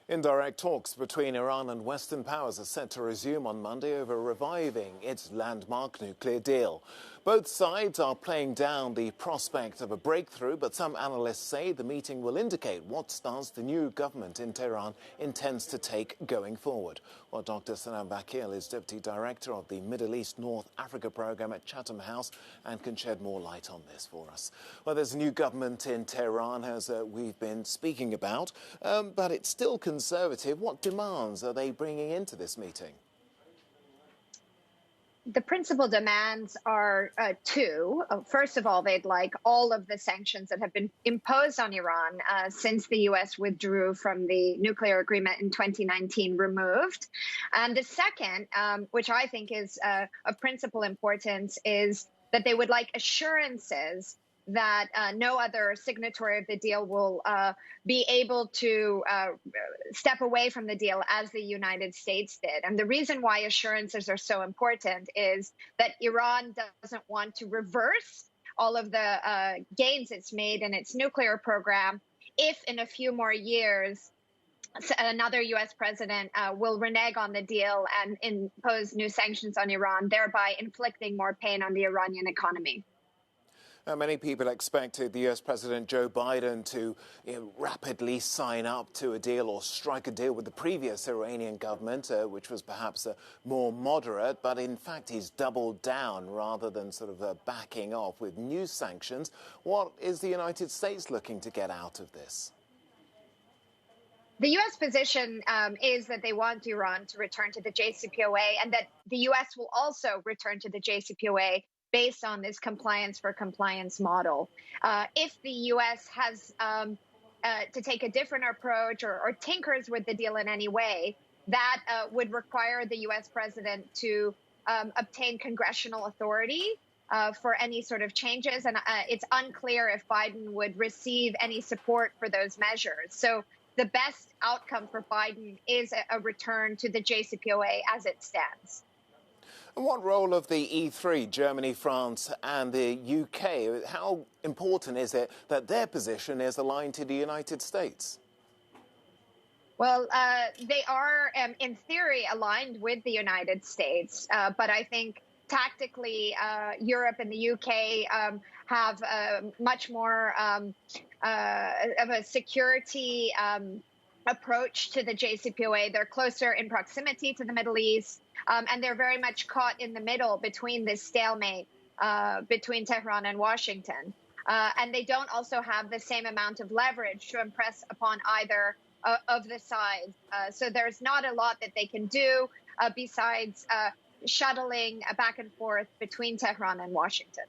Indirect talks between Iran and Western powers are set to resume on Monday over reviving its landmark nuclear deal. Both sides are playing down the prospect of a breakthrough, but some analysts say the meeting will indicate what stance the new government in Tehran intends to take going forward. Well, Dr. Salam Vakil is Deputy Director of the Middle East North Africa Programme at Chatham House and can shed more light on this for us. Well, there's a new government in Tehran, as we've been speaking about, but it's still conservative. What demands are they bringing into this meeting? The principal demands are two. First of all, they'd like all of the sanctions that have been imposed on Iran since the U.S. withdrew from the nuclear agreement in 2019 removed. And the second, which I think is of principal importance, is that they would like assurances that no other signatory of the deal will be able to step away from the deal as the United States did. And the reason why assurances are so important is that Iran doesn't want to reverse all of the gains it's made in its nuclear program if in a few more years another U.S. president will renege on the deal and impose new sanctions on Iran, thereby inflicting more pain on the Iranian economy. Many people expected the US President Joe Biden to rapidly sign up to a deal or strike a deal with the previous Iranian government, which was perhaps more moderate. But in fact, he's doubled down rather than sort of backing off with new sanctions. What is the United States looking to get out of this? The U.S. position is that they want Iran to return to the JCPOA and that the U.S. will also return to the JCPOA based on this compliance for compliance model. If the U.S. has to take a different approach or tinkers with the deal in any way, that would require the U.S. president to obtain congressional authority for any sort of changes. And it's unclear if Biden would receive any support for those measures. So the best outcome for Biden is a return to the JCPOA as it stands. And what role of the E3, Germany, France and the UK, how important is it that their position is aligned to the United States? Well, they are, in theory, aligned with the United States. But I think tactically, Europe and the UK have much more of a security approach to the JCPOA. They're closer in proximity to the Middle East, and they're very much caught in the middle between this stalemate between Tehran and Washington. And they don't also have the same amount of leverage to impress upon either of the sides. So there's not a lot that they can do besides shuttling back and forth between Tehran and Washington.